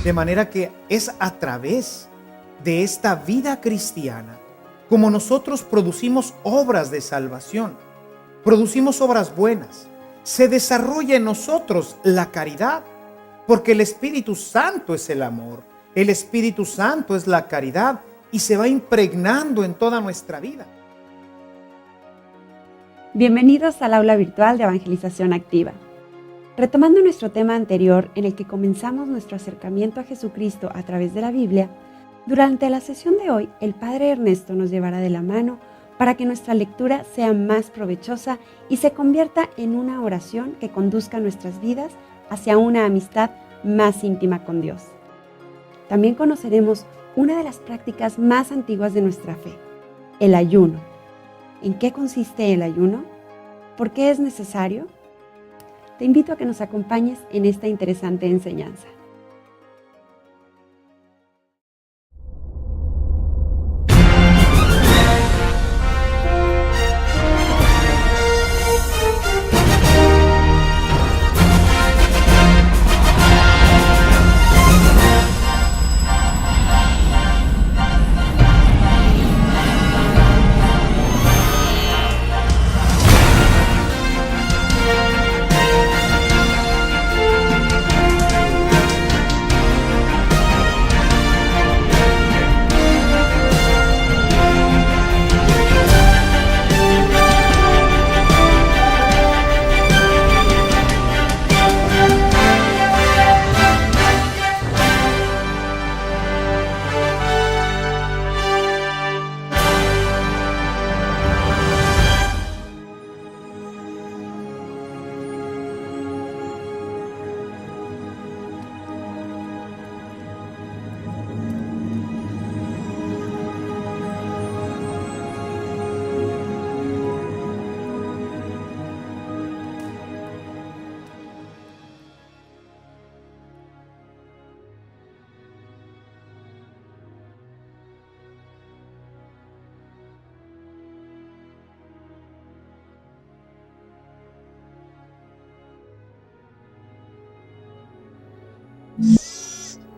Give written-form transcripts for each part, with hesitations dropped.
De manera que es a través de esta vida cristiana como nosotros producimos obras de salvación, producimos obras buenas. Se desarrolla en nosotros la caridad, porque el Espíritu Santo es el amor, el Espíritu Santo es la caridad y se va impregnando en toda nuestra vida. Bienvenidos al aula virtual de Evangelización Activa. Retomando nuestro tema anterior en el que comenzamos nuestro acercamiento a Jesucristo a través de la Biblia, durante la sesión de hoy el Padre Ernesto nos llevará de la mano para que nuestra lectura sea más provechosa y se convierta en una oración que conduzca nuestras vidas hacia una amistad más íntima con Dios. También conoceremos una de las prácticas más antiguas de nuestra fe, el ayuno. ¿En qué consiste el ayuno? ¿Por qué es necesario? Te invito a que nos acompañes en esta interesante enseñanza.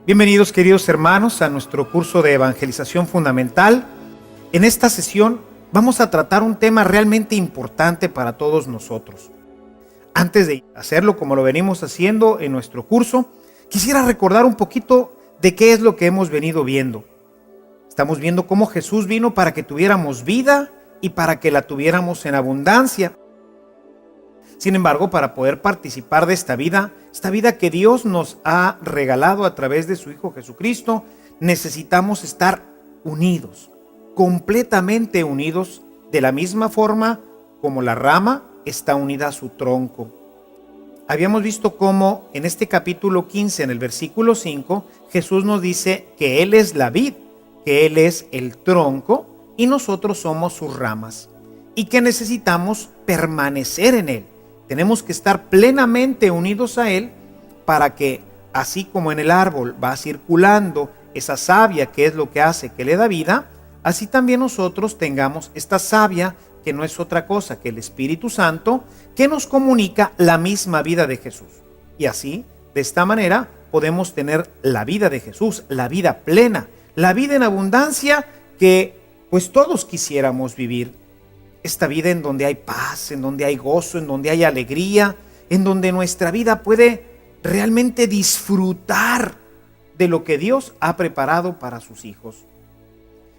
Bienvenidos, queridos hermanos, a nuestro curso de Evangelización Fundamental. En esta sesión vamos a tratar un tema realmente importante para todos nosotros. Antes de hacerlo como lo venimos haciendo en nuestro curso, quisiera recordar un poquito de qué es lo que hemos venido viendo. Estamos viendo cómo Jesús vino para que tuviéramos vida y para que la tuviéramos en abundancia. Sin embargo, para poder participar de esta vida que Dios nos ha regalado a través de su Hijo Jesucristo, necesitamos estar unidos, completamente unidos, de la misma forma como la rama está unida a su tronco. Habíamos visto cómo en este capítulo 15, en el versículo 5, Jesús nos dice que Él es la vid, que Él es el tronco y nosotros somos sus ramas, y que necesitamos permanecer en Él. Tenemos que estar plenamente unidos a Él para que, así como en el árbol va circulando esa savia que es lo que hace que le da vida, así también nosotros tengamos esta savia que no es otra cosa que el Espíritu Santo que nos comunica la misma vida de Jesús. Y así, de esta manera, podemos tener la vida de Jesús, la vida plena, la vida en abundancia que pues todos quisiéramos vivir. Esta vida en donde hay paz, en donde hay gozo, en donde hay alegría, en donde nuestra vida puede realmente disfrutar de lo que Dios ha preparado para sus hijos.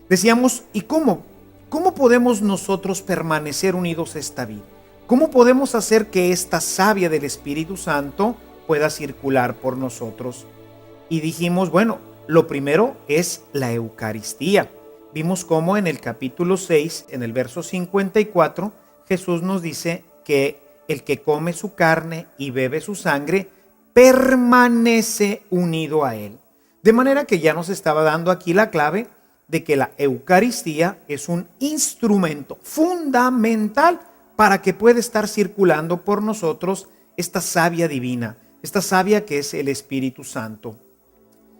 Decíamos, ¿y cómo? ¿Cómo podemos nosotros permanecer unidos a esta vida? ¿Cómo podemos hacer que esta savia del Espíritu Santo pueda circular por nosotros? Y dijimos, bueno, lo primero es la Eucaristía. Vimos cómo en el capítulo 6, en el verso 54, Jesús nos dice que el que come su carne y bebe su sangre permanece unido a Él. De manera que ya nos estaba dando aquí la clave de que la Eucaristía es un instrumento fundamental para que pueda estar circulando por nosotros esta savia divina, esta savia que es el Espíritu Santo.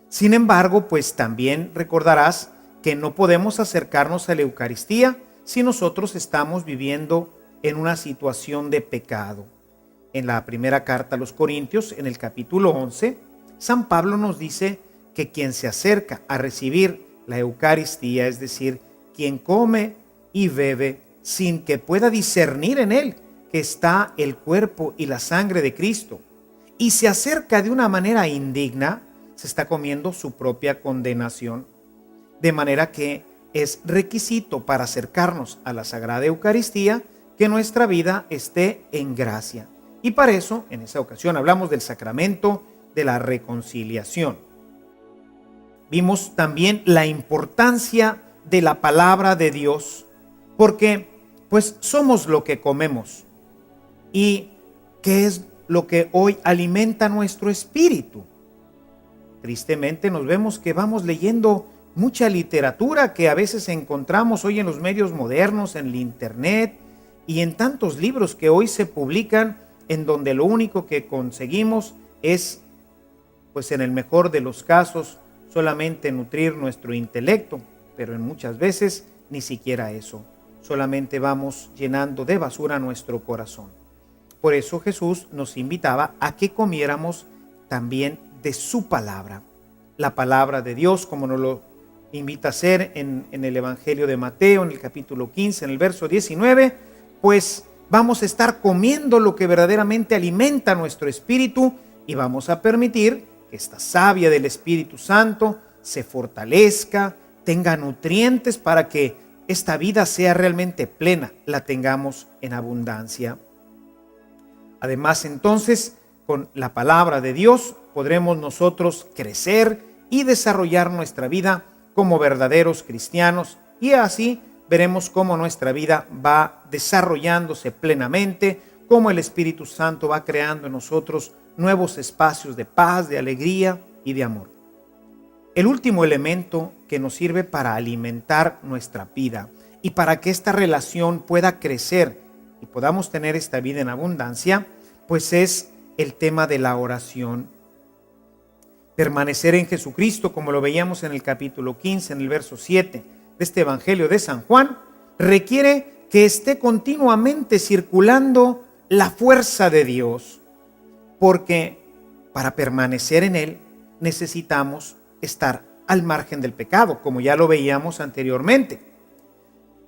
Sin embargo, pues también recordarás que no podemos acercarnos a la Eucaristía si nosotros estamos viviendo en una situación de pecado. En la primera carta a los Corintios, en el capítulo 11, San Pablo nos dice que quien se acerca a recibir la Eucaristía, es decir, quien come y bebe sin que pueda discernir en él que está el cuerpo y la sangre de Cristo, y se acerca de una manera indigna, se está comiendo su propia condenación. De manera que es requisito para acercarnos a la Sagrada Eucaristía que nuestra vida esté en gracia. Y para eso, en esa ocasión, hablamos del sacramento de la reconciliación. Vimos también la importancia de la palabra de Dios, porque pues somos lo que comemos. ¿Y qué es lo que hoy alimenta nuestro espíritu? Tristemente nos vemos que vamos leyendo mucha literatura que a veces encontramos hoy en los medios modernos, en el internet y en tantos libros que hoy se publican, en donde lo único que conseguimos es, pues en el mejor de los casos, solamente nutrir nuestro intelecto, pero en muchas veces ni siquiera eso. Solamente vamos llenando de basura nuestro corazón. Por eso Jesús nos invitaba a que comiéramos también de su palabra. La palabra de Dios, como nos lo invita a hacer en el Evangelio de Mateo, en el capítulo 15, en el verso 19, pues vamos a estar comiendo lo que verdaderamente alimenta nuestro espíritu y vamos a permitir que esta savia del Espíritu Santo se fortalezca, tenga nutrientes para que esta vida sea realmente plena, la tengamos en abundancia. Además, entonces, con la palabra de Dios podremos nosotros crecer y desarrollar nuestra vida como verdaderos cristianos, y así veremos cómo nuestra vida va desarrollándose plenamente, cómo el Espíritu Santo va creando en nosotros nuevos espacios de paz, de alegría y de amor. El último elemento que nos sirve para alimentar nuestra vida y para que esta relación pueda crecer y podamos tener esta vida en abundancia, pues es el tema de la oración. Permanecer en Jesucristo, como lo veíamos en el capítulo 15, en el verso 7 de este Evangelio de San Juan, requiere que esté continuamente circulando la fuerza de Dios, porque para permanecer en Él necesitamos estar al margen del pecado, como ya lo veíamos anteriormente.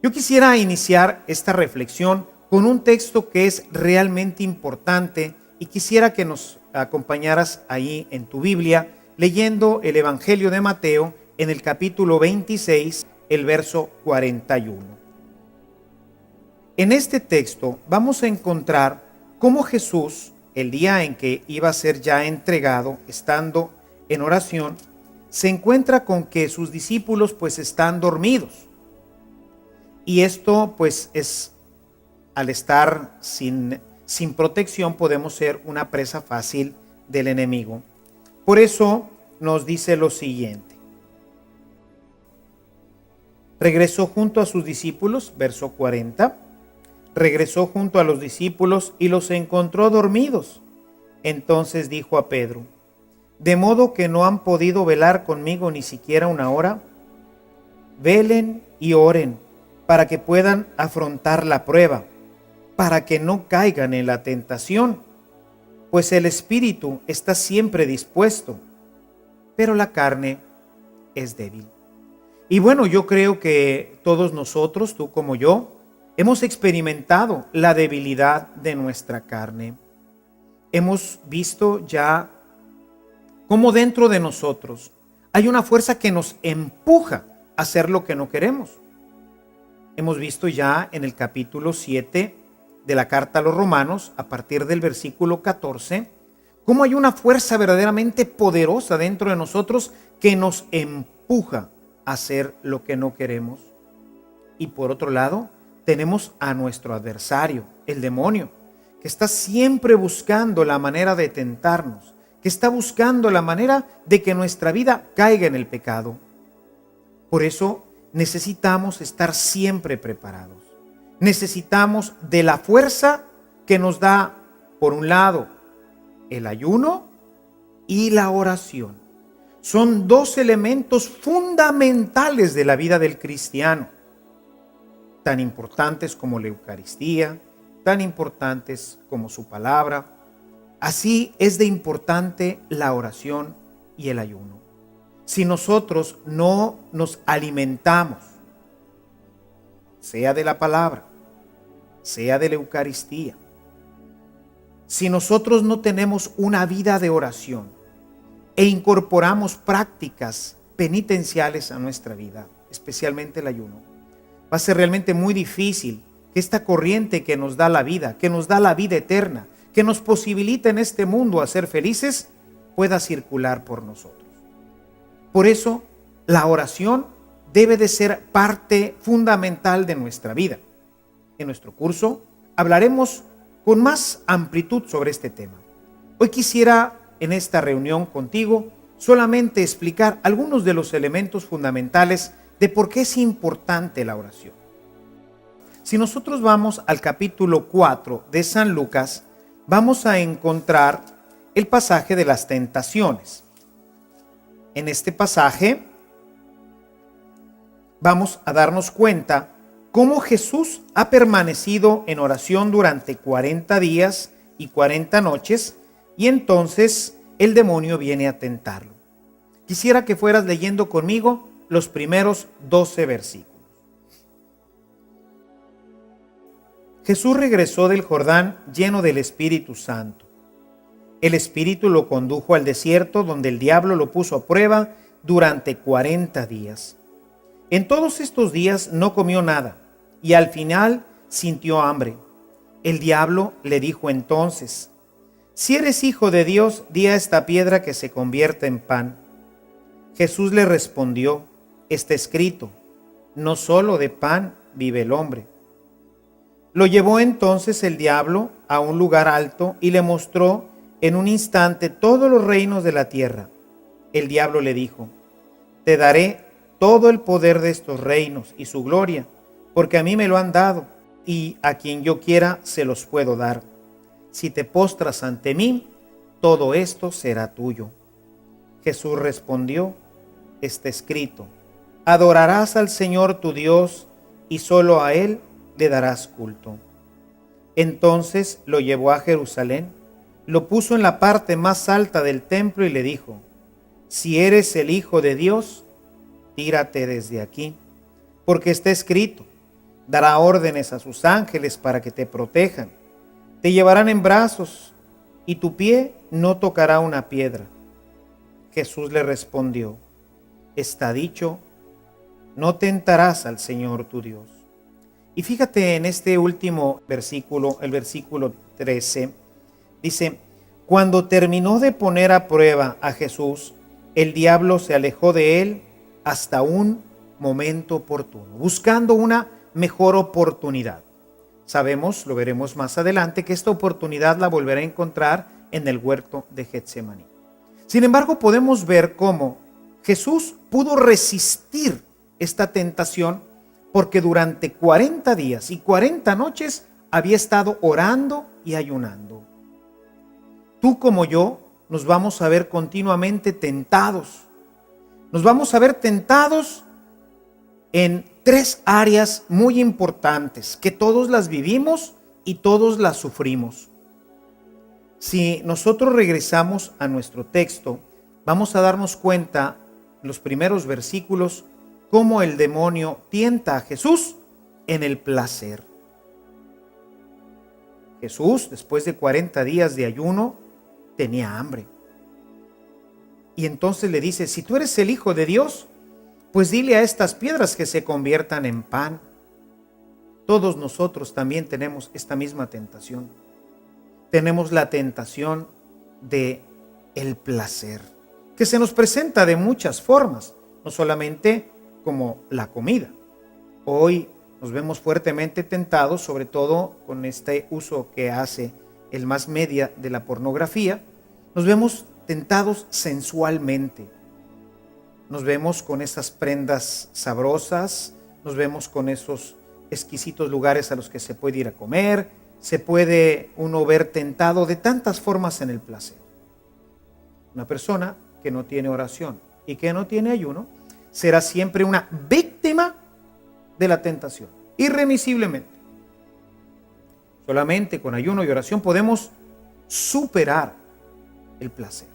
Yo quisiera iniciar esta reflexión con un texto que es realmente importante y quisiera que nos acompañaras ahí en tu Biblia leyendo el Evangelio de Mateo en el capítulo 26, el verso 41. En este texto vamos a encontrar cómo Jesús, el día en que iba a ser ya entregado, estando en oración, se encuentra con que sus discípulos pues están dormidos. Y esto pues es, al estar sin protección, podemos ser una presa fácil del enemigo. Por eso nos dice lo siguiente. Regresó junto a sus discípulos, verso 40. Regresó junto a los discípulos y los encontró dormidos. Entonces dijo a Pedro: ¿de modo que no han podido velar conmigo ni siquiera una hora? Velen y oren para que puedan afrontar la prueba, para que no caigan en la tentación, pues el espíritu está siempre dispuesto, pero la carne es débil. Y bueno, yo creo que todos nosotros, tú como yo, hemos experimentado la debilidad de nuestra carne. Hemos visto ya cómo dentro de nosotros hay una fuerza que nos empuja a hacer lo que no queremos. Hemos visto ya en el capítulo 7 de la carta a los Romanos, a partir del versículo 14, cómo hay una fuerza verdaderamente poderosa dentro de nosotros que nos empuja a hacer lo que no queremos. Y por otro lado, tenemos a nuestro adversario, el demonio, que está siempre buscando la manera de tentarnos, que está buscando la manera de que nuestra vida caiga en el pecado. Por eso necesitamos estar siempre preparados. Necesitamos de la fuerza que nos da, por un lado, el ayuno y la oración. Son dos elementos fundamentales de la vida del cristiano, tan importantes como la Eucaristía, tan importantes como su palabra. Así es de importante la oración y el ayuno. si nosotros no nos alimentamos, sea de la palabra, sea de la Eucaristía, si nosotros no tenemos una vida de oración e incorporamos prácticas penitenciales a nuestra vida, especialmente el ayuno, va a ser realmente muy difícil que esta corriente que nos da la vida, que nos da la vida eterna, que nos posibilita en este mundo a ser felices, pueda circular por nosotros. Por eso, la oración debe de ser parte fundamental de nuestra vida. En nuestro curso hablaremos con más amplitud sobre este tema. Hoy quisiera, en esta reunión contigo, solamente explicar algunos de los elementos fundamentales de por qué es importante la oración. Si nosotros vamos al capítulo 4 de San Lucas, vamos a encontrar el pasaje de las tentaciones. En este pasaje vamos a darnos cuenta cómo Jesús ha permanecido en oración durante 40 días y 40 noches, y entonces el demonio viene a tentarlo. Quisiera que fueras leyendo conmigo los primeros 12 versículos. Jesús regresó del Jordán lleno del Espíritu Santo. El Espíritu lo condujo al desierto, donde el diablo lo puso a prueba durante 40 días. En todos estos días no comió nada, y al final sintió hambre. El diablo le dijo entonces: si eres hijo de Dios, di a esta piedra que se convierta en pan. Jesús le respondió: está escrito, no solo de pan vive el hombre. Lo llevó entonces el diablo a un lugar alto y le mostró en un instante todos los reinos de la tierra. El diablo le dijo: te daré todo el poder de estos reinos y su gloria, porque a mí me lo han dado, y a quien yo quiera se los puedo dar. Si te postras ante mí, todo esto será tuyo. Jesús respondió: está escrito, adorarás al Señor tu Dios, y solo a Él le darás culto. Entonces lo llevó a Jerusalén, lo puso en la parte más alta del templo y le dijo: si eres el Hijo de Dios, tírate desde aquí, porque está escrito, dará órdenes a sus ángeles para que te protejan, te llevarán en brazos, y tu pie no tocará una piedra. Jesús le respondió: está dicho, no tentarás al Señor tu Dios. Y fíjate en este último versículo, el versículo 13, dice: cuando terminó de poner a prueba a Jesús, el diablo se alejó de él hasta un momento oportuno, buscando una mejor oportunidad. Sabemos, lo veremos más adelante, que esta oportunidad la volverá a encontrar en el huerto de Getsemaní. Sin embargo, podemos ver cómo Jesús pudo resistir esta tentación porque durante 40 días y 40 noches había estado orando y ayunando. Tú como yo nos vamos a ver continuamente tentados. Nos vamos a ver tentados en 3 áreas muy importantes que todos las vivimos y todos las sufrimos. Si nosotros regresamos a nuestro texto, vamos a darnos cuenta, los primeros versículos, cómo el demonio tienta a Jesús en el placer. Jesús, después de 40 días de ayuno, tenía hambre. Y entonces le dice: si tú eres el Hijo de Dios, pues dile a estas piedras que se conviertan en pan. Todos nosotros también tenemos esta misma tentación. Tenemos la tentación de el placer, que se nos presenta de muchas formas, no solamente como la comida. Hoy nos vemos fuertemente tentados, sobre todo con este uso que hace el mass media de la pornografía. Nos vemos tentados sensualmente. Nos vemos con esas prendas sabrosas, nos vemos con esos exquisitos lugares a los que se puede ir a comer. Se puede uno ver tentado de tantas formas en el placer. Una persona que no tiene oración y que no tiene ayuno será siempre una víctima de la tentación, irremisiblemente. Solamente con ayuno y oración podemos superar el placer.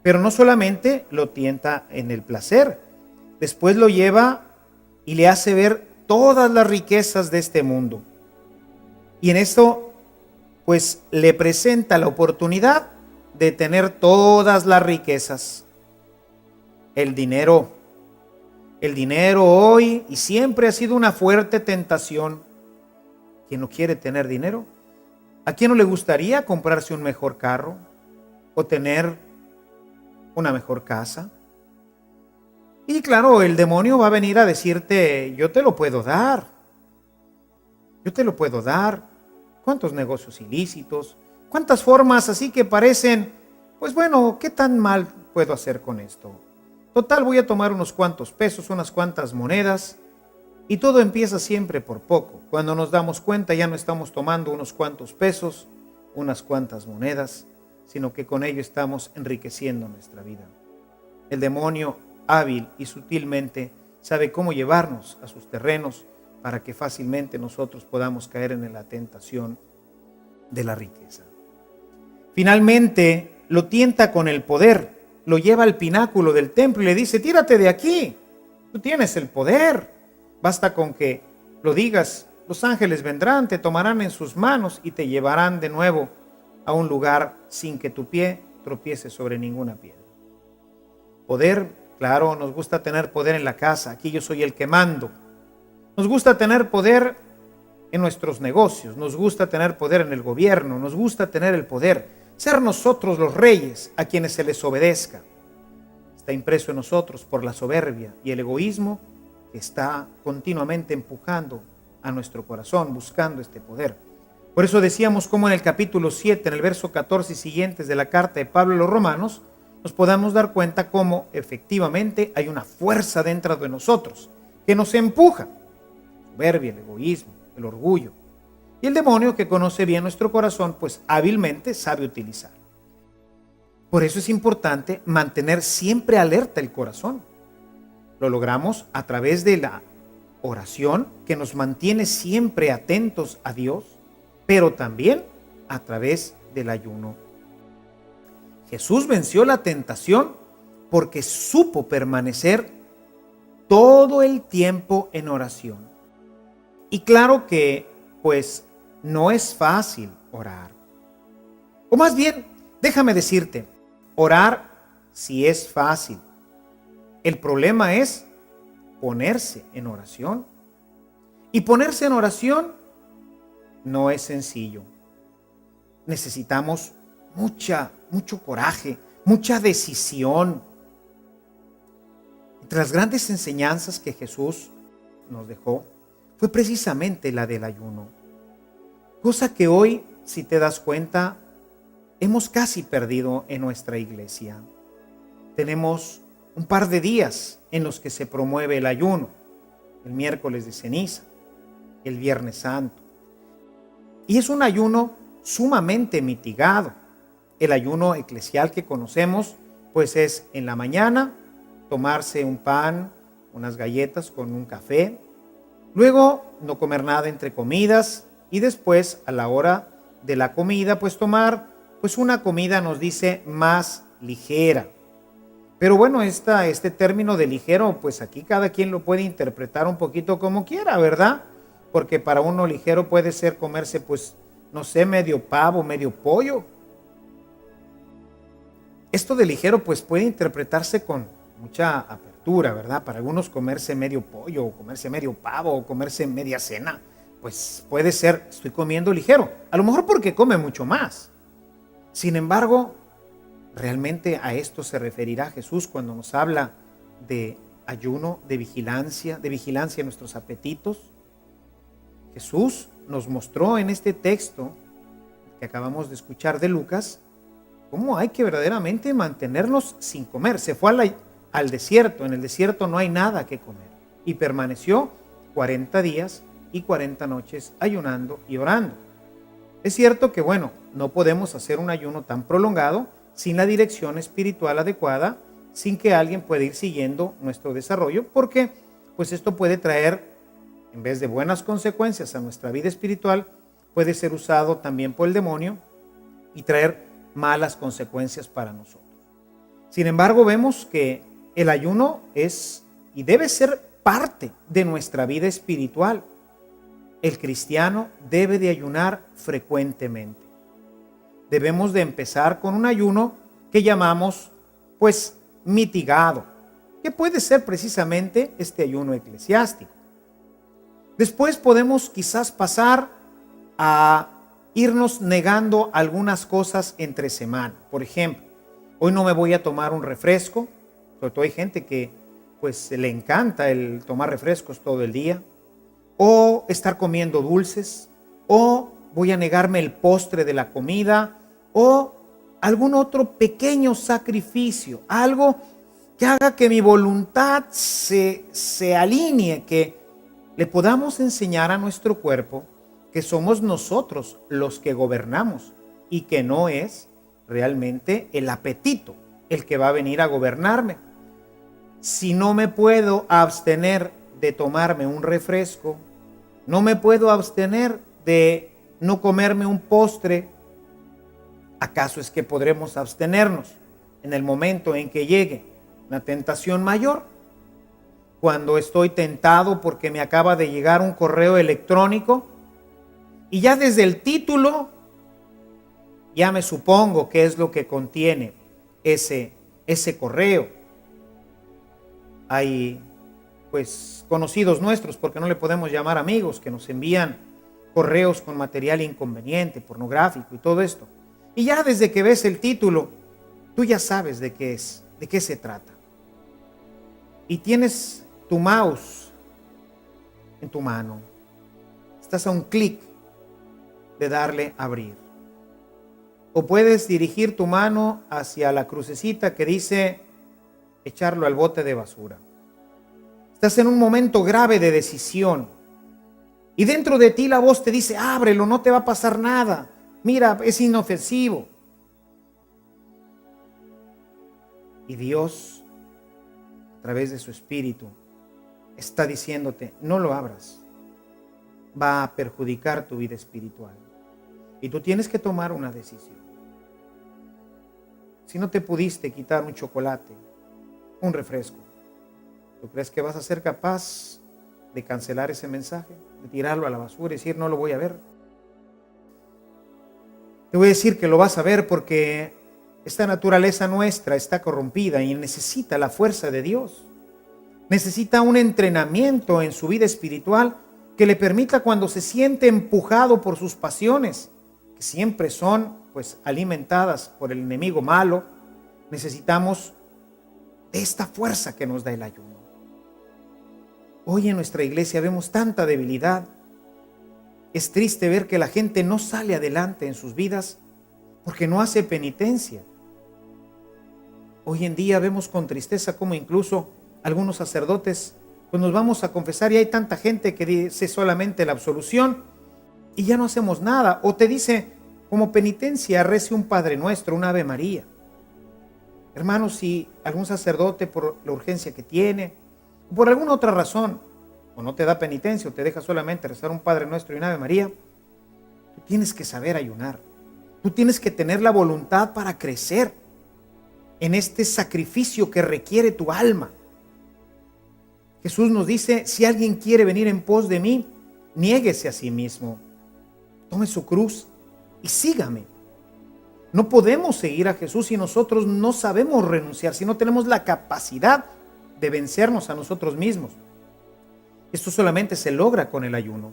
Pero no solamente lo tienta en el placer, después lo lleva y le hace ver todas las riquezas de este mundo. Y en esto, pues le presenta la oportunidad de tener todas las riquezas. El dinero hoy y siempre ha sido una fuerte tentación. ¿Quién no quiere tener dinero? ¿A quién no le gustaría comprarse un mejor carro o tener una mejor casa? Y claro, el demonio va a venir a decirte, yo te lo puedo dar. Yo te lo puedo dar. ¿Cuántos negocios ilícitos? ¿Cuántas formas así que parecen, pues bueno, qué tan mal puedo hacer con esto? Total, voy a tomar unos cuantos pesos, unas cuantas monedas, y todo empieza siempre por poco. Cuando nos damos cuenta ya no estamos tomando unos cuantos pesos, unas cuantas monedas, sino que con ello estamos enriqueciendo nuestra vida. El demonio, hábil y sutilmente, sabe cómo llevarnos a sus terrenos para que fácilmente nosotros podamos caer en la tentación de la riqueza. Finalmente, lo tienta con el poder, lo lleva al pináculo del templo y le dice, tírate de aquí, tú tienes el poder, basta con que lo digas, los ángeles vendrán, te tomarán en sus manos y te llevarán de nuevo a un lugar sin que tu pie tropiece sobre ninguna piedra. Poder, claro, nos gusta tener poder en la casa, aquí yo soy el que mando. Nos gusta tener poder en nuestros negocios, nos gusta tener poder en el gobierno, nos gusta tener el poder, ser nosotros los reyes a quienes se les obedezca. Está impreso en nosotros por la soberbia y el egoísmo que está continuamente empujando a nuestro corazón, buscando este poder. Por eso decíamos como en el capítulo 7, en el verso 14 y siguientes de la carta de Pablo a los Romanos, nos podamos dar cuenta cómo efectivamente hay una fuerza dentro de nosotros que nos empuja. Soberbia, el egoísmo, el orgullo. Y el demonio, que conoce bien nuestro corazón, pues hábilmente sabe utilizar. Por eso es importante mantener siempre alerta el corazón. Lo logramos a través de la oración, que nos mantiene siempre atentos a Dios, pero también a través del ayuno. Jesús venció la tentación porque supo permanecer todo el tiempo en oración. Y claro que, pues, no es fácil orar. O más bien, déjame decirte, orar sí es fácil. El problema es ponerse en oración. Y ponerse en oración no es sencillo. Necesitamos mucho coraje, mucha decisión. Entre las grandes enseñanzas que Jesús nos dejó fue precisamente la del ayuno. Cosa que hoy, si te das cuenta, hemos casi perdido en nuestra iglesia. Tenemos un par de días en los que se promueve el ayuno. El miércoles de ceniza, el viernes santo. Y es un ayuno sumamente mitigado. El ayuno eclesial que conocemos, pues es en la mañana tomarse un pan, unas galletas con un café. Luego no comer nada entre comidas y después a la hora de la comida pues tomar pues una comida, nos dice, más ligera. Pero bueno, este término de ligero pues aquí cada quien lo puede interpretar un poquito como quiera, ¿verdad? Porque para uno ligero puede ser comerse pues no sé, medio pavo, medio pollo. Esto de ligero pues puede interpretarse con mucha apertura, ¿verdad? Para algunos comerse medio pollo, o comerse medio pavo, o comerse media cena, pues puede ser, estoy comiendo ligero. A lo mejor porque come mucho más. Sin embargo, realmente a esto se referirá Jesús cuando nos habla de ayuno, de vigilancia en nuestros apetitos. Jesús nos mostró en este texto que acabamos de escuchar de Lucas, cómo hay que verdaderamente mantenernos sin comer. Se fue al desierto, en el desierto no hay nada que comer. Y permaneció 40 días y 40 noches ayunando y orando. Es cierto que, bueno, no podemos hacer un ayuno tan prolongado sin la dirección espiritual adecuada, sin que alguien pueda ir siguiendo nuestro desarrollo, porque pues esto puede traer, en vez de buenas consecuencias a nuestra vida espiritual, puede ser usado también por el demonio y traer malas consecuencias para nosotros. Sin embargo, vemos que el ayuno es y debe ser parte de nuestra vida espiritual. El cristiano debe de ayunar frecuentemente. Debemos de empezar con un ayuno que llamamos, pues, mitigado, que puede ser precisamente este ayuno eclesiástico. Después podemos quizás pasar a irnos negando algunas cosas entre semana. Por ejemplo, hoy no me voy a tomar un refresco. Sobre todo hay gente que pues le encanta el tomar refrescos todo el día, o estar comiendo dulces, o voy a negarme el postre de la comida, o algún otro pequeño sacrificio, algo que haga que mi voluntad se alinee, que le podamos enseñar a nuestro cuerpo que somos nosotros los que gobernamos y que no es realmente el apetito el que va a venir a gobernarme. Si no me puedo abstener de tomarme un refresco, no me puedo abstener de no comerme un postre, ¿acaso es que podremos abstenernos en el momento en que llegue una tentación mayor? Cuando estoy tentado porque me acaba de llegar un correo electrónico y ya desde el título ya me supongo qué es lo que contiene ese correo. Hay pues conocidos nuestros, porque no le podemos llamar amigos, que nos envían correos con material inconveniente, pornográfico y todo esto. Y ya desde que ves el título, tú ya sabes de qué es, de qué se trata. Y tienes tu mouse en tu mano. Estás a un clic de darle a abrir. O puedes dirigir tu mano hacia la crucecita que dice echarlo al bote de basura. Estás en un momento grave de decisión. Y dentro de ti la voz te dice, ábrelo, no te va a pasar nada. Mira, es inofensivo. Y Dios, a través de su Espíritu, está diciéndote, no lo abras. Va a perjudicar tu vida espiritual. Y tú tienes que tomar una decisión. Si no te pudiste quitar un chocolate, un refresco, ¿tú crees que vas a ser capaz de cancelar ese mensaje? De tirarlo a la basura y decir, no lo voy a ver. Te voy a decir que lo vas a ver porque esta naturaleza nuestra está corrompida y necesita la fuerza de Dios. Necesita un entrenamiento en su vida espiritual que le permita, cuando se siente empujado por sus pasiones, que siempre son pues alimentadas por el enemigo malo, necesitamos de esta fuerza que nos da el ayuno. Hoy en nuestra iglesia vemos tanta debilidad. Es triste ver que la gente no sale adelante en sus vidas porque no hace penitencia. Hoy en día vemos con tristeza cómo incluso algunos sacerdotes, pues nos vamos a confesar y hay tanta gente que dice solamente la absolución y ya no hacemos nada. O te dice, como penitencia, rece un Padre Nuestro, un Ave María. Hermanos, si algún sacerdote por la urgencia que tiene, o por alguna otra razón, o no te da penitencia, o te deja solamente rezar un Padre Nuestro y un Ave María, tú tienes que saber ayunar. Tú tienes que tener la voluntad para crecer en este sacrificio que requiere tu alma. Jesús nos dice, si alguien quiere venir en pos de mí, niéguese a sí mismo, tome su cruz y sígame. No podemos seguir a Jesús si nosotros no sabemos renunciar, si no tenemos la capacidad de vencernos a nosotros mismos. Esto solamente se logra con el ayuno,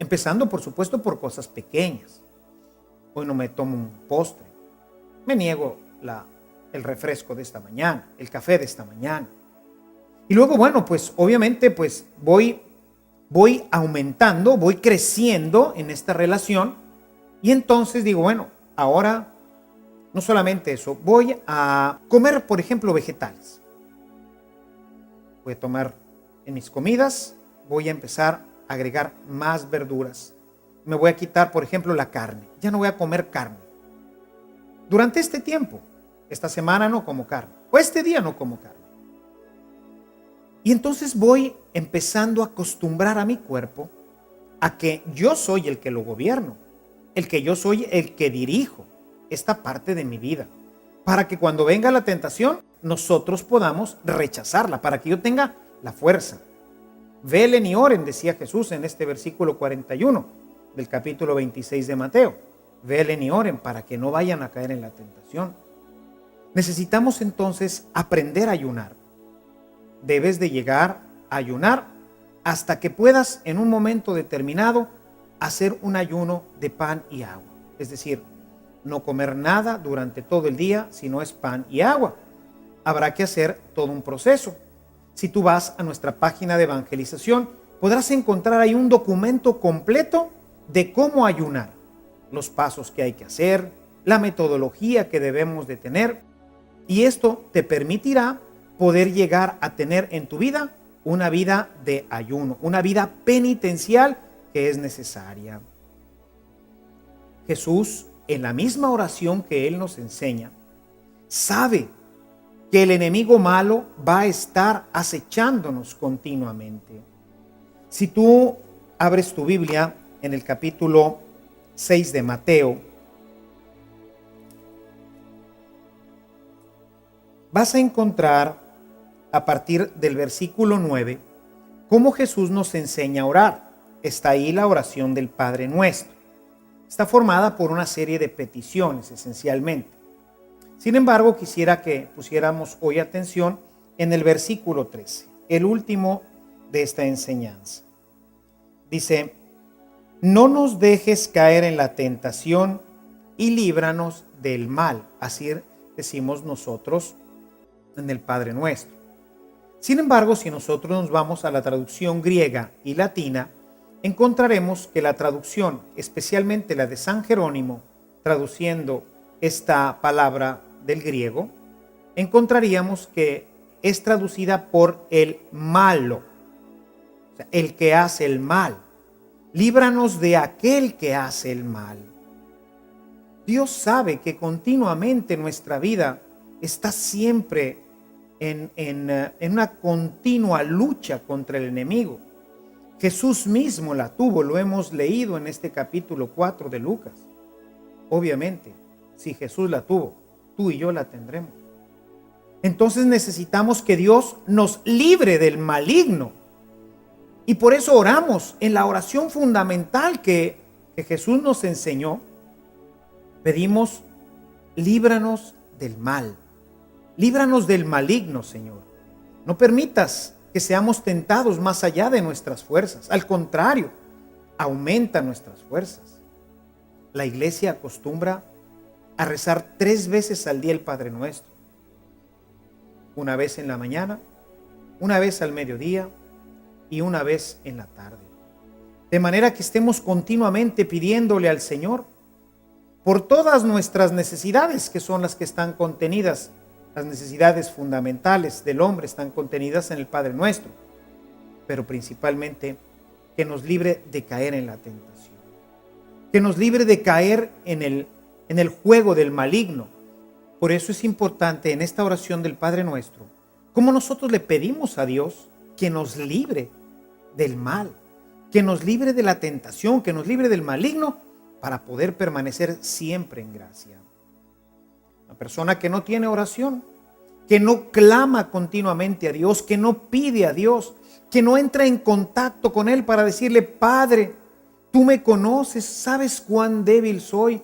empezando por supuesto por cosas pequeñas. Hoy no me tomo un postre, me niego el refresco de esta mañana, el café de esta mañana. Y luego, bueno, pues obviamente pues voy aumentando, voy creciendo en esta relación y entonces digo, bueno, ahora no solamente eso, voy a comer, por ejemplo, vegetales. Voy a tomar en mis comidas, voy a empezar a agregar más verduras. Me voy a quitar, por ejemplo, la carne. Ya no voy a comer carne. Durante este tiempo, esta semana no como carne, o este día no como carne. Y entonces voy empezando a acostumbrar a mi cuerpo a que yo soy el que lo gobierno, el que yo soy el que dirijo esta parte de mi vida. para que cuando venga la tentación, nosotros podamos rechazarla, para que yo tenga la fuerza. Velen y oren, decía Jesús en este versículo 41 del capítulo 26 de Mateo. Velen y oren para que no vayan a caer en la tentación. Necesitamos entonces aprender a ayunar. Debes de llegar a ayunar hasta que puedas en un momento determinado hacer un ayuno de pan y agua. Es decir, no comer nada durante todo el día si no es pan y agua. Habrá que hacer todo un proceso. Si tú vas a nuestra página de evangelización, podrás encontrar ahí un documento completo de cómo ayunar, los pasos que hay que hacer, la metodología que debemos de tener, y esto te permitirá poder llegar a tener en tu vida una vida de ayuno, una vida penitencial que es necesaria. Jesús, en la misma oración que Él nos enseña, sabe que el enemigo malo va a estar acechándonos continuamente. Si tú abres tu Biblia en el capítulo 6 de Mateo, vas a encontrar a partir del versículo 9 cómo Jesús nos enseña a orar. Está ahí la oración del Padre Nuestro. Está formada por una serie de peticiones esencialmente. Sin embargo, quisiera que pusiéramos hoy atención en el versículo 13, el último de esta enseñanza. Dice: no nos dejes caer en la tentación y líbranos del mal. Así decimos nosotros en el Padre Nuestro. Sin embargo, si nosotros nos vamos a la traducción griega y latina, encontraremos que la traducción, especialmente la de San Jerónimo, traduciendo esta palabra del griego, encontraríamos que es traducida por el malo, o sea, el que hace el mal. Líbranos de aquel que hace el mal. Dios sabe que continuamente nuestra vida está siempre en una continua lucha contra el enemigo. Jesús mismo la tuvo, lo hemos leído en este capítulo 4 de Lucas. Obviamente, si Jesús la tuvo, tú y yo la tendremos. Entonces necesitamos que Dios nos libre del maligno. Y por eso oramos en la oración fundamental que Jesús nos enseñó. Pedimos: líbranos del mal. Líbranos del maligno, Señor. No permitas que seamos tentados más allá de nuestras fuerzas. Al contrario, aumenta nuestras fuerzas. La iglesia acostumbra a rezar 3 veces al día el Padre Nuestro. Una vez en la mañana, una vez al mediodía y una vez en la tarde. De manera que estemos continuamente pidiéndole al Señor por todas nuestras necesidades, que son las que están contenidas. Las necesidades fundamentales del hombre están contenidas en el Padre Nuestro, pero principalmente que nos libre de caer en la tentación, que nos libre de caer en el juego del maligno. Por eso es importante en esta oración del Padre Nuestro, como nosotros le pedimos a Dios que nos libre del mal, que nos libre de la tentación, que nos libre del maligno, para poder permanecer siempre en gracia. La persona que no tiene oración, que no clama continuamente a Dios, que no pide a Dios, que no entra en contacto con Él para decirle: Padre, tú me conoces, sabes cuán débil soy,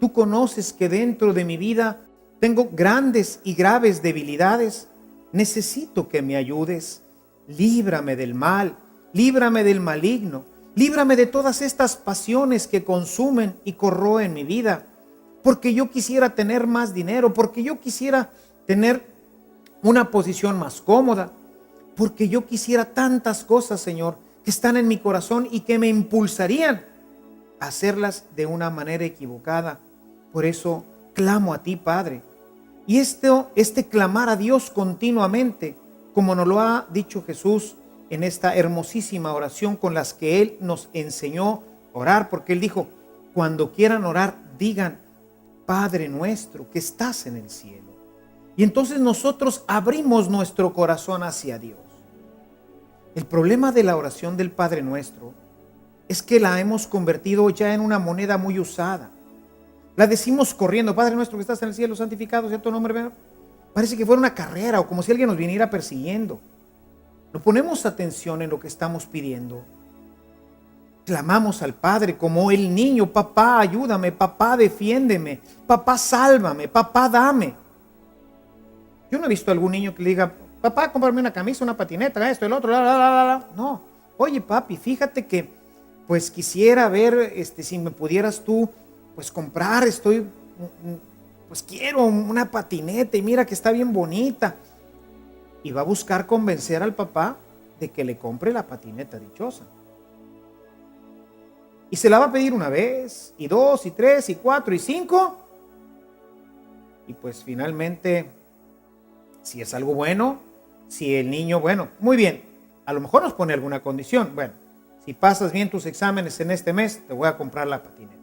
tú conoces que dentro de mi vida tengo grandes y graves debilidades, necesito que me ayudes, líbrame del mal, líbrame del maligno, líbrame de todas estas pasiones que consumen y corroen mi vida, porque yo quisiera tener más dinero, porque yo quisiera tener una posición más cómoda, porque yo quisiera tantas cosas, Señor, que están en mi corazón y que me impulsarían a hacerlas de una manera equivocada. Por eso clamo a ti, Padre. Y este clamar a Dios continuamente, como nos lo ha dicho Jesús en esta hermosísima oración con las que Él nos enseñó a orar, porque Él dijo: cuando quieran orar, digan: Padre nuestro que estás en el cielo. Y entonces nosotros abrimos nuestro corazón hacia Dios. El problema de la oración del Padre Nuestro es que la hemos convertido ya en una moneda muy usada. La decimos corriendo: Padre nuestro que estás en el cielo, santificado sea tu nombre. Parece que fuera una carrera o como si alguien nos viniera persiguiendo. No ponemos atención en lo que estamos pidiendo. Clamamos al Padre como el niño: papá, ayúdame, papá, defiéndeme, papá, sálvame, papá, dame. Yo no he visto a algún niño que le diga: papá, cómprame una camisa, una patineta, esto, el otro, No, oye papi, fíjate que pues quisiera ver si me pudieras tú pues comprar, pues quiero una patineta y mira que está bien bonita. Y va a buscar convencer al papá de que le compre la patineta dichosa. Y se la va a pedir una vez, y dos, y tres, y cuatro, y cinco. Y pues finalmente, si es algo bueno, si el niño, bueno, muy bien, a lo mejor nos pone alguna condición. Bueno, si pasas bien tus exámenes en este mes, te voy a comprar la patineta.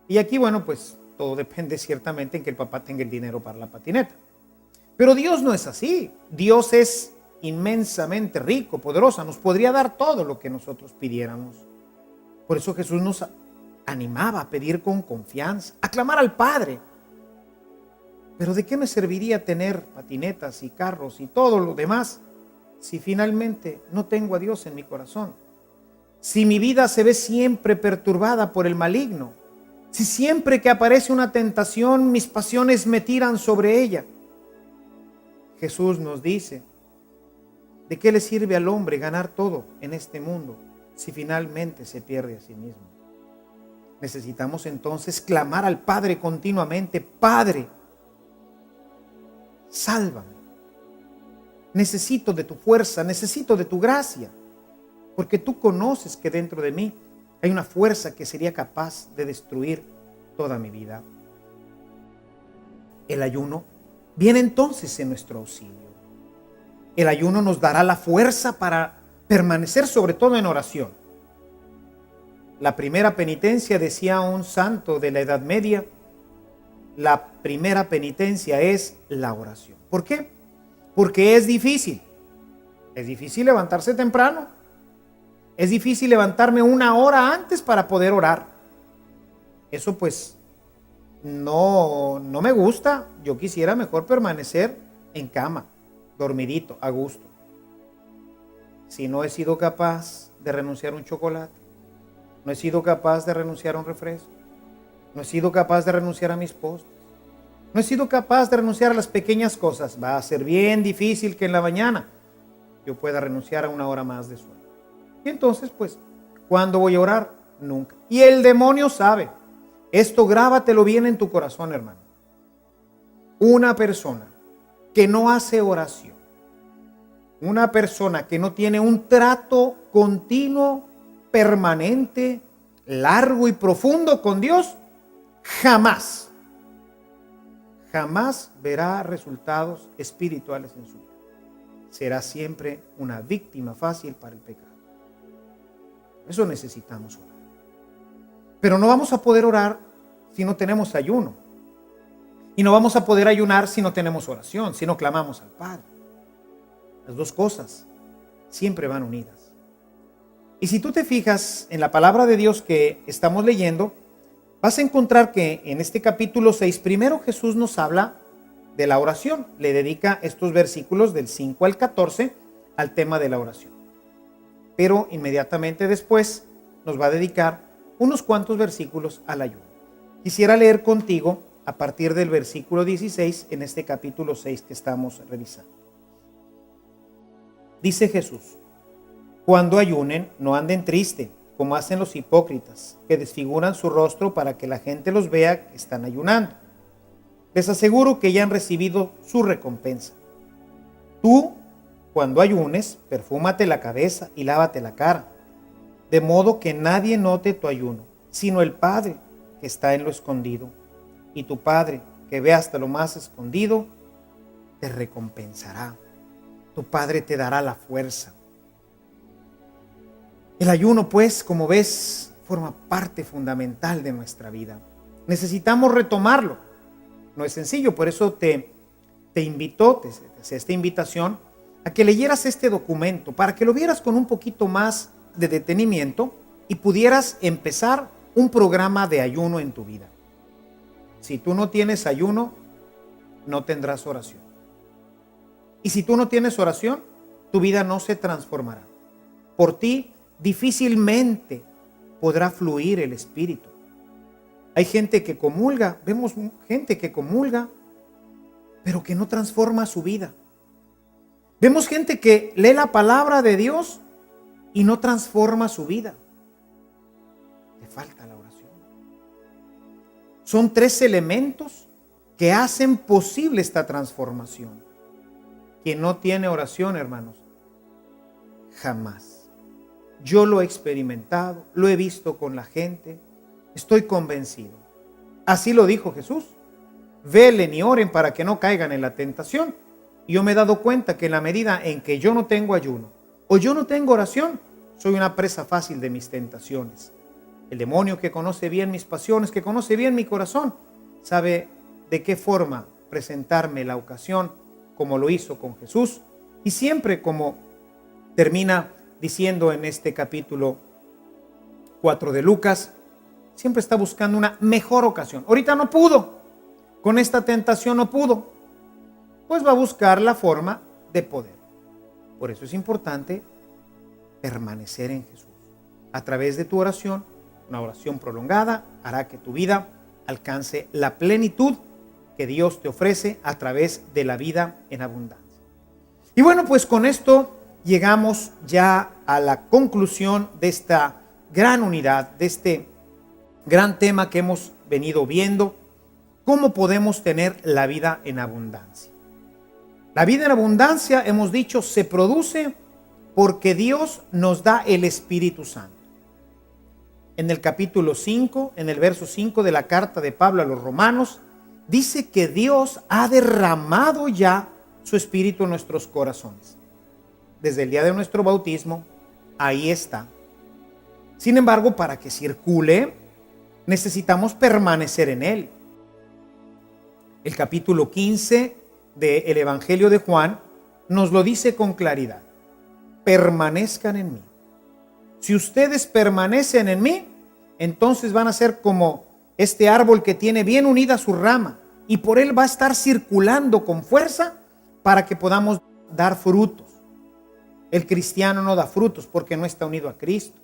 Y aquí, bueno, pues todo depende ciertamente en que el papá tenga el dinero para la patineta. Pero Dios no es así. Dios es inmensamente rico, poderoso, nos podría dar todo lo que nosotros pidiéramos. Por eso Jesús nos animaba a pedir con confianza, a clamar al Padre. Pero ¿de qué me serviría tener patinetas y carros y todo lo demás si finalmente no tengo a Dios en mi corazón? Si mi vida se ve siempre perturbada por el maligno, si siempre que aparece una tentación mis pasiones me tiran sobre ella. Jesús nos dice: ¿de qué le sirve al hombre ganar todo en este mundo si finalmente se pierde a sí mismo? Necesitamos entonces clamar al Padre continuamente: Padre, sálvame. Necesito de tu fuerza, necesito de tu gracia, porque tú conoces que dentro de mí hay una fuerza que sería capaz de destruir toda mi vida. El ayuno viene entonces en nuestro auxilio. El ayuno nos dará la fuerza para permanecer sobre todo en oración. La primera penitencia, decía un santo de la Edad Media, la primera penitencia es la oración. ¿Por qué? Porque es difícil. Es difícil levantarse temprano. Es difícil levantarme una hora antes para poder orar. Eso pues no me gusta. Yo quisiera mejor permanecer en cama, dormidito, a gusto. Si no he sido capaz de renunciar a un chocolate, no he sido capaz de renunciar a un refresco, no he sido capaz de renunciar a mis postres, no he sido capaz de renunciar a las pequeñas cosas, va a ser bien difícil que en la mañana yo pueda renunciar a una hora más de sueño. Y entonces pues, ¿cuándo voy a orar? Nunca. Y el demonio sabe. Esto grábatelo bien en tu corazón, hermano. Una persona que no hace oración, una persona que no tiene un trato continuo, permanente, largo y profundo con Dios, jamás verá resultados espirituales en su vida. Será siempre una víctima fácil para el pecado. Por eso necesitamos orar. Pero no vamos a poder orar si no tenemos ayuno. Y no vamos a poder ayunar si no tenemos oración, si no clamamos al Padre. Las dos cosas siempre van unidas. Y si tú te fijas en la palabra de Dios que estamos leyendo, vas a encontrar que en este capítulo 6, primero Jesús nos habla de la oración. Le dedica estos versículos del 5 al 14 al tema de la oración. Pero inmediatamente después nos va a dedicar unos cuantos versículos al ayuno. Quisiera leer contigo a partir del versículo 16 en este capítulo 6 que estamos revisando. Dice Jesús: cuando ayunen, no anden triste, como hacen los hipócritas, que desfiguran su rostro para que la gente los vea que están ayunando. Les aseguro que ya han recibido su recompensa. Tú, cuando ayunes, perfúmate la cabeza y lávate la cara, de modo que nadie note tu ayuno, sino el Padre que está en lo escondido. Y tu Padre, que ve hasta lo más escondido, te recompensará. Tu Padre te dará la fuerza. El ayuno, pues, como ves, forma parte fundamental de nuestra vida. Necesitamos retomarlo. No es sencillo, por eso te invito, te hacía esta invitación a que leyeras este documento, para que lo vieras con un poquito más de detenimiento y pudieras empezar un programa de ayuno en tu vida. Si tú no tienes ayuno, no tendrás oración. Y si tú no tienes oración, tu vida no se transformará. Por ti difícilmente podrá fluir el Espíritu. Hay gente que comulga, vemos gente que comulga, pero que no transforma su vida. Vemos gente que lee la palabra de Dios y no transforma su vida. Le falta la oración. Son 3 elementos que hacen posible esta transformación. Quien no tiene oración, hermanos, jamás. Yo lo he experimentado, lo he visto con la gente, estoy convencido. Así lo dijo Jesús. Velen y oren para que no caigan en la tentación. Y yo me he dado cuenta que en la medida en que yo no tengo ayuno o yo no tengo oración, soy una presa fácil de mis tentaciones. El demonio, que conoce bien mis pasiones, que conoce bien mi corazón, sabe de qué forma presentarme la ocasión, como lo hizo con Jesús. Y siempre, como termina diciendo en este capítulo 4 de Lucas, siempre está buscando una mejor ocasión. Ahorita no pudo, con esta tentación no pudo, pues va a buscar la forma de poder. Por eso es importante permanecer en Jesús. A través de tu oración, una oración prolongada hará que tu vida alcance la plenitud que Dios te ofrece a través de la vida en abundancia. Y bueno, pues con esto llegamos ya a la conclusión de esta gran unidad, de este gran tema que hemos venido viendo: cómo podemos tener la vida en abundancia. La vida en abundancia, hemos dicho, se produce porque Dios nos da el Espíritu Santo. En el capítulo 5, en el verso 5 de la carta de Pablo a los Romanos, dice que Dios ha derramado ya su Espíritu en nuestros corazones. Desde el día de nuestro bautismo, ahí está. Sin embargo, para que circule, necesitamos permanecer en él. El capítulo 15 del Evangelio de Juan nos lo dice con claridad: permanezcan en mí. Si ustedes permanecen en mí, entonces van a ser como este árbol que tiene bien unida su rama, y por él va a estar circulando con fuerza para que podamos dar frutos. El cristiano no da frutos porque no está unido a Cristo,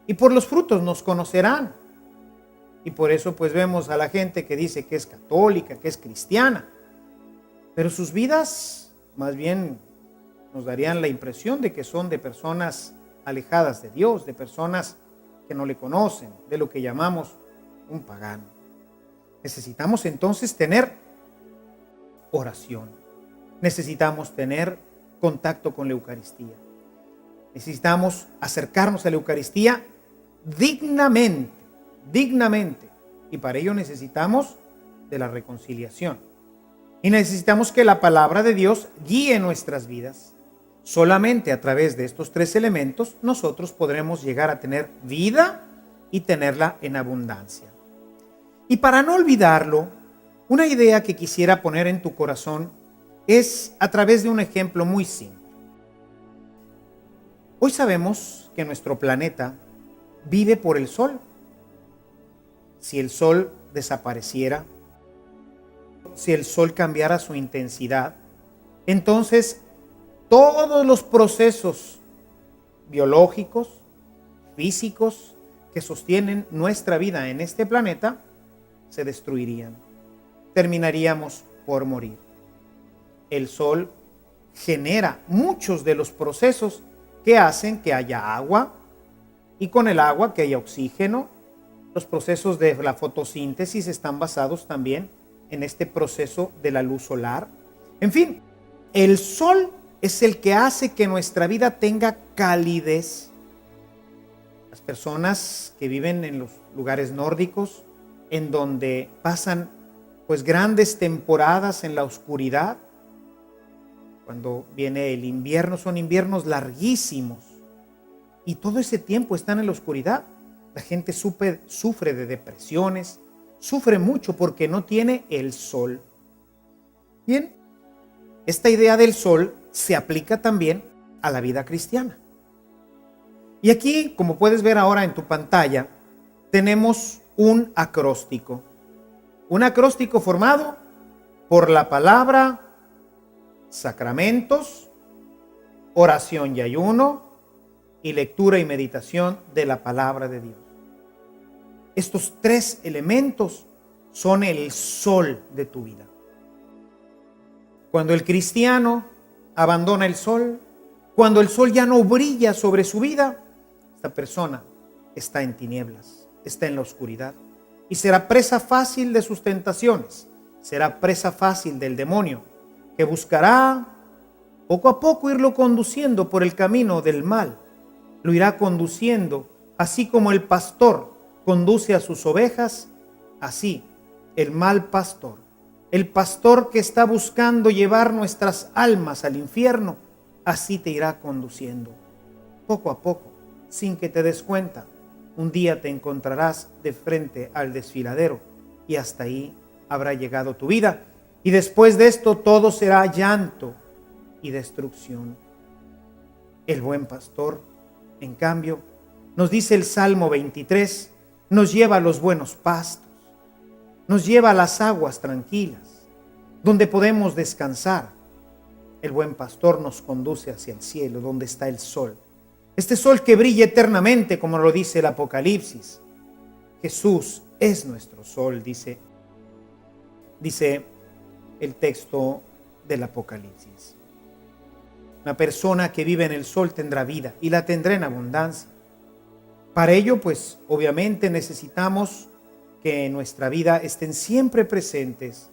y por los frutos nos conocerán. Y por eso pues vemos a la gente que dice que es católica, que es cristiana, pero sus vidas más bien nos darían la impresión de que son de personas alejadas de Dios, de personas que no le conocen, de lo que llamamos un pagano. Necesitamos entonces tener oración. Necesitamos tener contacto con la Eucaristía. Necesitamos acercarnos a la Eucaristía dignamente. Y para ello necesitamos de la reconciliación. Y necesitamos que la palabra de Dios guíe nuestras vidas. Solamente a través de estos 3 elementos nosotros podremos llegar a tener vida y tenerla en abundancia. Y para no olvidarlo, una idea que quisiera poner en tu corazón es a través de un ejemplo muy simple. Hoy sabemos que nuestro planeta vive por el sol. Si el sol desapareciera, si el sol cambiara su intensidad, entonces todos los procesos biológicos, físicos que sostienen nuestra vida en este planeta se destruirían. Terminaríamos por morir. El sol genera muchos de los procesos que hacen que haya agua, y con el agua que haya oxígeno. Los procesos de la fotosíntesis están basados también en este proceso de la luz solar. En fin, el sol es el que hace que nuestra vida tenga calidez. Las personas que viven en los lugares nórdicos, en donde pasan pues grandes temporadas en la oscuridad, cuando viene el invierno, son inviernos larguísimos, y todo ese tiempo están en la oscuridad. La gente sufre de depresiones, sufre mucho porque no tiene el sol. Bien, esta idea del sol se aplica también a la vida cristiana. Y aquí, como puedes ver ahora en tu pantalla, tenemos un acróstico Un acróstico formado por la palabra sacramentos, oración y ayuno, y lectura y meditación de la palabra de Dios. Estos tres elementos son el sol de tu vida. Cuando el cristiano abandona el sol, cuando el sol ya no brilla sobre su vida, esta persona está en tinieblas, está en la oscuridad y será presa fácil de sus tentaciones, será presa fácil del demonio, que buscará poco a poco irlo conduciendo por el camino del mal. Lo irá conduciendo, así como el pastor conduce a sus ovejas, así el mal pastor, el pastor que está buscando llevar nuestras almas al infierno, así te irá conduciendo. Poco a poco, sin que te des cuenta, un día te encontrarás de frente al desfiladero y hasta ahí habrá llegado tu vida. Y después de esto todo será llanto y destrucción. El buen pastor, en cambio, nos dice el Salmo 23, nos lleva a los buenos pastos, nos lleva a las aguas tranquilas, donde podemos descansar. El buen pastor nos conduce hacia el cielo, donde está el sol. Este sol que brilla eternamente, como lo dice el Apocalipsis. Jesús es nuestro sol, dice el texto del Apocalipsis. Una persona que vive en el sol tendrá vida y la tendrá en abundancia. Para ello, pues, obviamente necesitamos que en nuestra vida estén siempre presentes,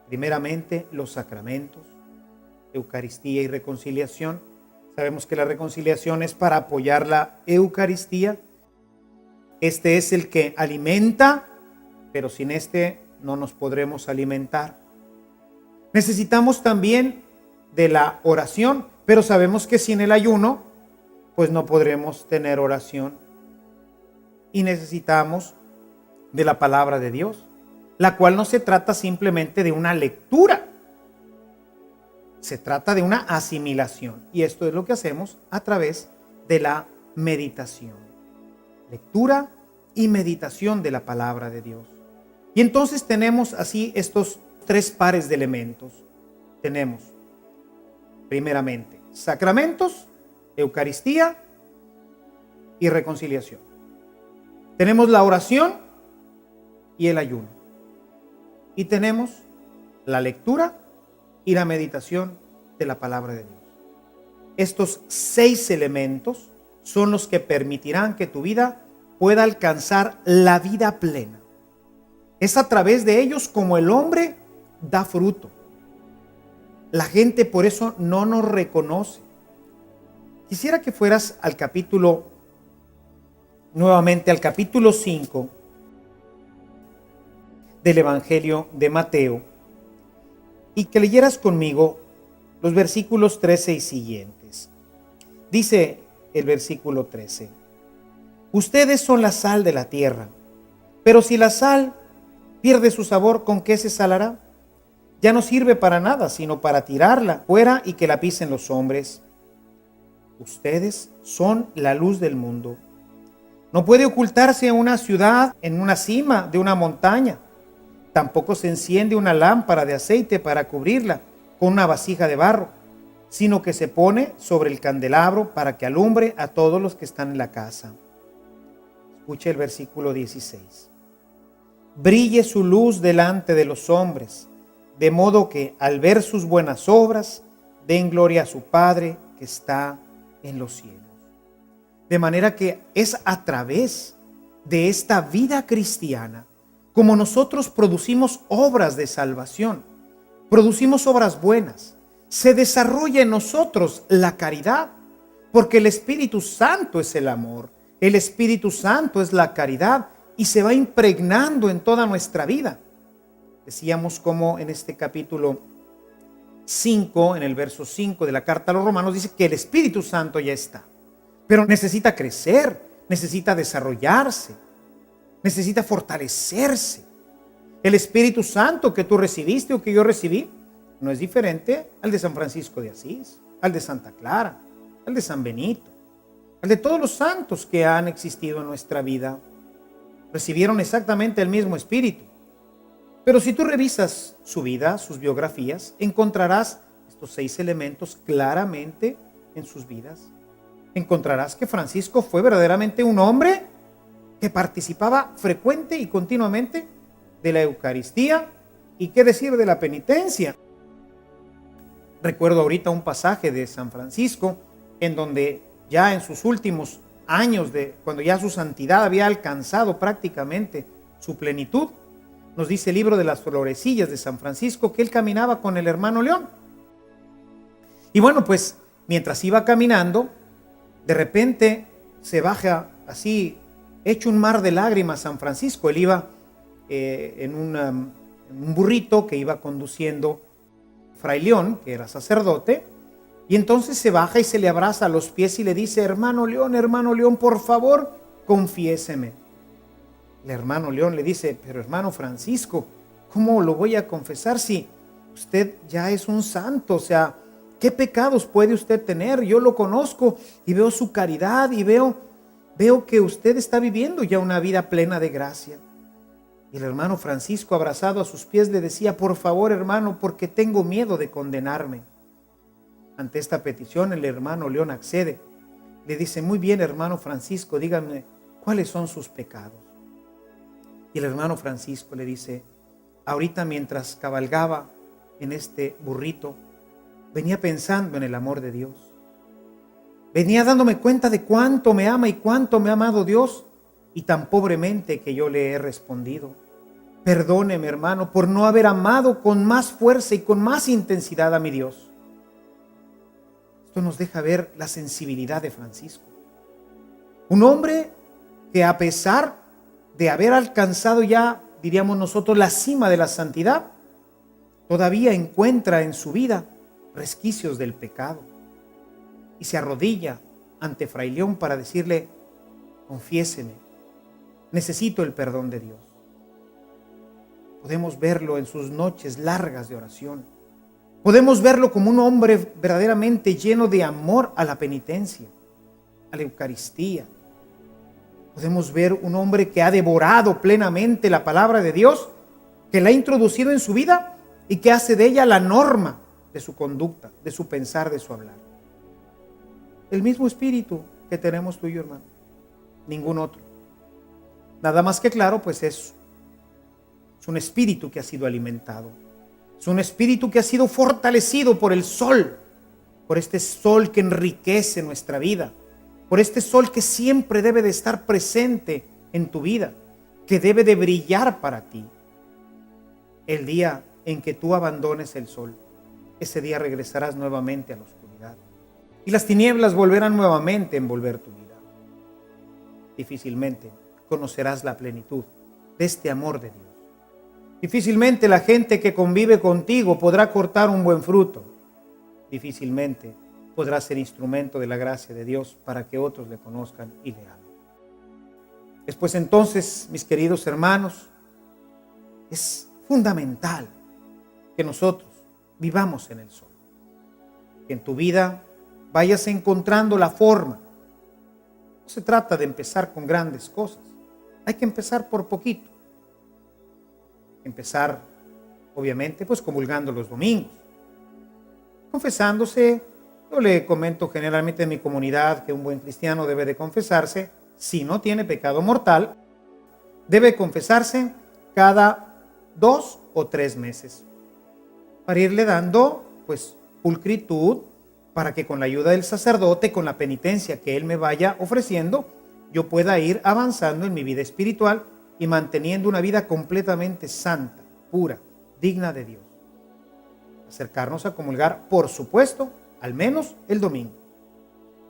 primeramente, los sacramentos, Eucaristía y reconciliación. Sabemos que la reconciliación es para apoyar la Eucaristía. Este es el que alimenta, pero sin este no nos podremos alimentar. Necesitamos también de la oración, pero sabemos que sin el ayuno, pues no podremos tener oración. Y necesitamos de la palabra de Dios, la cual no se trata simplemente de una lectura, se trata de una asimilación. Y esto es lo que hacemos a través de la meditación. Lectura y meditación de la palabra de Dios. Y entonces tenemos así estos tres pares de elementos. Tenemos, primeramente, sacramentos, Eucaristía y reconciliación. Tenemos la oración y el ayuno. Y tenemos la lectura y la meditación de la palabra de Dios. Estos 6 elementos son los que permitirán que tu vida pueda alcanzar la vida plena. Es a través de ellos como el hombre da fruto. La gente por eso no nos reconoce. Quisiera que fueras nuevamente al capítulo 5 del Evangelio de Mateo y que leyeras conmigo los versículos 13 y siguientes. Dice el versículo 13: ustedes son la sal de la tierra, pero si la sal pierde su sabor, ¿con qué se salará? Ya no sirve para nada, sino para tirarla fuera y que la pisen los hombres. Ustedes son la luz del mundo. No puede ocultarse una ciudad en una cima de una montaña. Tampoco se enciende una lámpara de aceite para cubrirla con una vasija de barro, sino que se pone sobre el candelabro para que alumbre a todos los que están en la casa. Escuche el versículo 16. Brille su luz delante de los hombres, de modo que al ver sus buenas obras, den gloria a su Padre que está en los cielos. De manera que es a través de esta vida cristiana como nosotros producimos obras de salvación, producimos obras buenas, se desarrolla en nosotros la caridad, porque el Espíritu Santo es el amor, el Espíritu Santo es la caridad y se va impregnando en toda nuestra vida. Decíamos como en este capítulo 5, en el verso 5 de la carta a los Romanos, dice que el Espíritu Santo ya está, pero necesita crecer, necesita desarrollarse, necesita fortalecerse. El Espíritu Santo que tú recibiste o que yo recibí no es diferente al de San Francisco de Asís, al de Santa Clara, al de San Benito, al de todos los santos que han existido en nuestra vida. Recibieron exactamente el mismo Espíritu. Pero si tú revisas su vida, sus biografías, encontrarás estos 6 elementos claramente en sus vidas. Encontrarás que Francisco fue verdaderamente un hombre que participaba frecuente y continuamente de la Eucaristía y qué decir de la penitencia. Recuerdo ahorita un pasaje de San Francisco en donde ya en sus últimos años, cuando ya su santidad había alcanzado prácticamente su plenitud, nos dice el libro de las florecillas de San Francisco que él caminaba con el hermano León. Y bueno, pues mientras iba caminando, de repente se baja así, hecho un mar de lágrimas San Francisco. Él iba en un burrito que iba conduciendo Fray León, que era sacerdote, y entonces se baja y se le abraza a los pies y le dice: hermano León, por favor, confiéseme. El hermano León le dice: pero hermano Francisco, ¿cómo lo voy a confesar si usted ya es un santo? O sea, ¿qué pecados puede usted tener? Yo lo conozco y veo su caridad y veo que usted está viviendo ya una vida plena de gracia. Y el hermano Francisco, abrazado a sus pies, le decía: por favor, hermano, porque tengo miedo de condenarme. Ante esta petición, el hermano León accede. Le dice: muy bien, hermano Francisco, dígame, ¿cuáles son sus pecados? Y el hermano Francisco le dice: ahorita mientras cabalgaba en este burrito, venía pensando en el amor de Dios. Venía dándome cuenta de cuánto me ama y cuánto me ha amado Dios, y tan pobremente que yo le he respondido. Perdóneme, hermano, por no haber amado con más fuerza y con más intensidad a mi Dios. Esto nos deja ver la sensibilidad de Francisco. Un hombre que, a pesar de haber alcanzado ya, diríamos nosotros, la cima de la santidad, todavía encuentra en su vida resquicios del pecado y se arrodilla ante Fray León para decirle: confiéseme, necesito el perdón de Dios. Podemos verlo en sus noches largas de oración. Podemos verlo como un hombre verdaderamente lleno de amor a la penitencia, a la Eucaristía. Podemos ver un hombre que ha devorado plenamente la palabra de Dios, que la ha introducido en su vida y que hace de ella la norma de su conducta, de su pensar, de su hablar. El mismo espíritu que tenemos tú y yo, hermano, ningún otro. Nada más que claro, pues es un espíritu que ha sido alimentado. Es un espíritu que ha sido fortalecido por el sol, por este sol que enriquece nuestra vida, por este sol que siempre debe de estar presente en tu vida, que debe de brillar para ti. El día en que tú abandones el sol, ese día regresarás nuevamente a la oscuridad y las tinieblas volverán nuevamente a envolver tu vida. Difícilmente conocerás la plenitud de este amor de Dios. Difícilmente la gente que convive contigo podrá cortar un buen fruto. Difícilmente podrás ser instrumento de la gracia de Dios para que otros le conozcan y le amen. Después entonces, mis queridos hermanos, es fundamental que nosotros vivamos en el sol. Que en tu vida vayas encontrando la forma. No se trata de empezar con grandes cosas. Hay que empezar por poquito. Empezar, obviamente, pues comulgando los domingos. Confesándose, yo le comento generalmente en mi comunidad que un buen cristiano debe de confesarse, si no tiene pecado mortal, debe confesarse cada 2 o 3 meses. Para irle dando, pues, pulcritud, para que con la ayuda del sacerdote, con la penitencia que él me vaya ofreciendo, yo pueda ir avanzando en mi vida espiritual y manteniendo una vida completamente santa, pura, digna de Dios. Acercarnos a comulgar, por supuesto, al menos el domingo.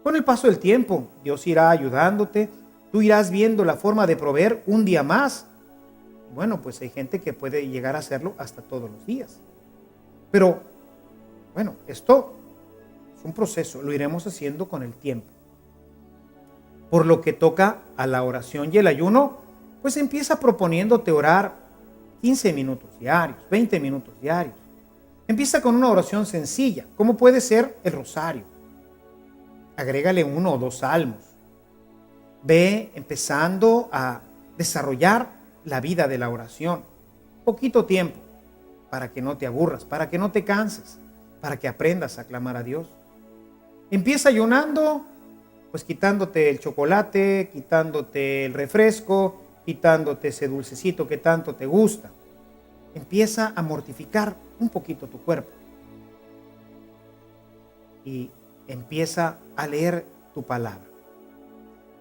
Con el paso del tiempo, Dios irá ayudándote, tú irás viendo la forma de proveer un día más. Bueno, pues hay gente que puede llegar a hacerlo hasta todos los días. Pero, bueno, esto es un proceso, lo iremos haciendo con el tiempo. Por lo que toca a la oración y el ayuno, pues empieza proponiéndote orar 15 minutos diarios, 20 minutos diarios. Empieza con una oración sencilla, como puede ser el rosario. Agrégale 1 o 2 salmos. Ve empezando a desarrollar la vida de la oración. poquito tiempo, para que no te aburras, para que no te canses, para que aprendas a clamar a Dios. Empieza ayunando, pues quitándote el chocolate, quitándote el refresco, quitándote ese dulcecito que tanto te gusta. Empieza a mortificar un poquito tu cuerpo. Y empieza a leer tu palabra.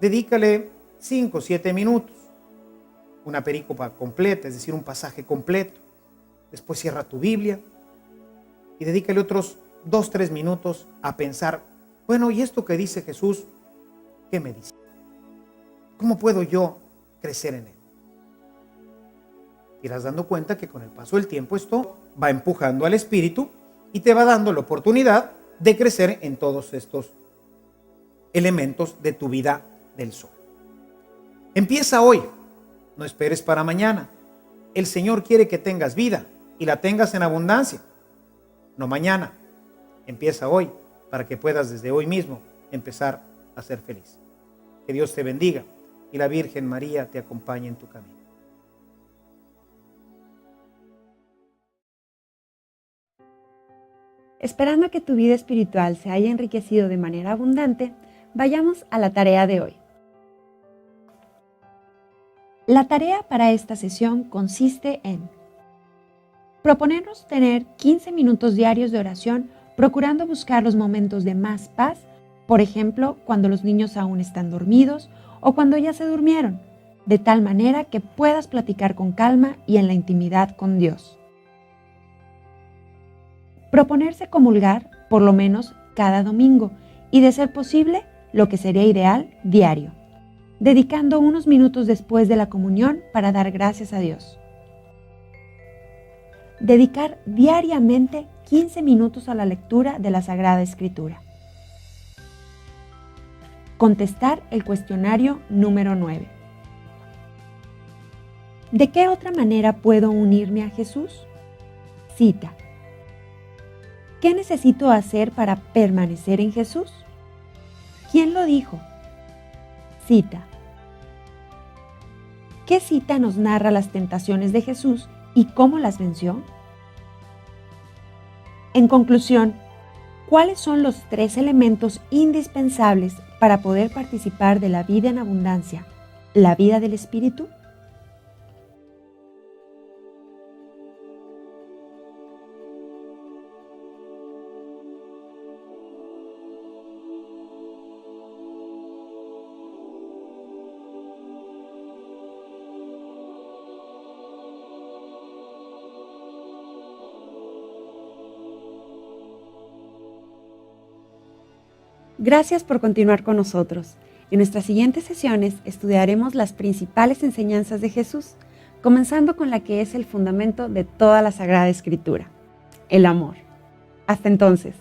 Dedícale 5 o 7 minutos. Una perícopa completa, es decir, un pasaje completo. Después cierra tu Biblia y dedícale otros 2 o 3 minutos a pensar, bueno, ¿y esto que dice Jesús, qué me dice? ¿Cómo puedo yo crecer en él? Te irás dando cuenta que con el paso del tiempo esto va empujando al espíritu y te va dando la oportunidad de crecer en todos estos elementos de tu vida del sol. Empieza hoy, no esperes para mañana. El Señor quiere que tengas vida y la tengas en abundancia, no mañana. Empieza hoy para que puedas desde hoy mismo empezar a ser feliz. Que Dios te bendiga y la Virgen María te acompañe en tu camino. Esperando que tu vida espiritual se haya enriquecido de manera abundante, vayamos a la tarea de hoy. La tarea para esta sesión consiste en proponernos tener 15 minutos diarios de oración, procurando buscar los momentos de más paz, por ejemplo, cuando los niños aún están dormidos o cuando ya se durmieron, de tal manera que puedas platicar con calma y en la intimidad con Dios. Proponerse comulgar por lo menos cada domingo y, de ser posible, lo que sería ideal, diario, dedicando unos minutos después de la comunión para dar gracias a Dios. Dedicar diariamente 15 minutos a la lectura de la Sagrada Escritura. Contestar el cuestionario número 9. ¿De qué otra manera puedo unirme a Jesús? Cita. ¿Qué necesito hacer para permanecer en Jesús? ¿Quién lo dijo? Cita. ¿Qué cita nos narra las tentaciones de Jesús y cómo las venció? En conclusión, ¿cuáles son los 3 elementos indispensables para poder participar de la vida en abundancia, la vida del Espíritu? Gracias por continuar con nosotros. En nuestras siguientes sesiones estudiaremos las principales enseñanzas de Jesús, comenzando con la que es el fundamento de toda la Sagrada Escritura, el amor. Hasta entonces.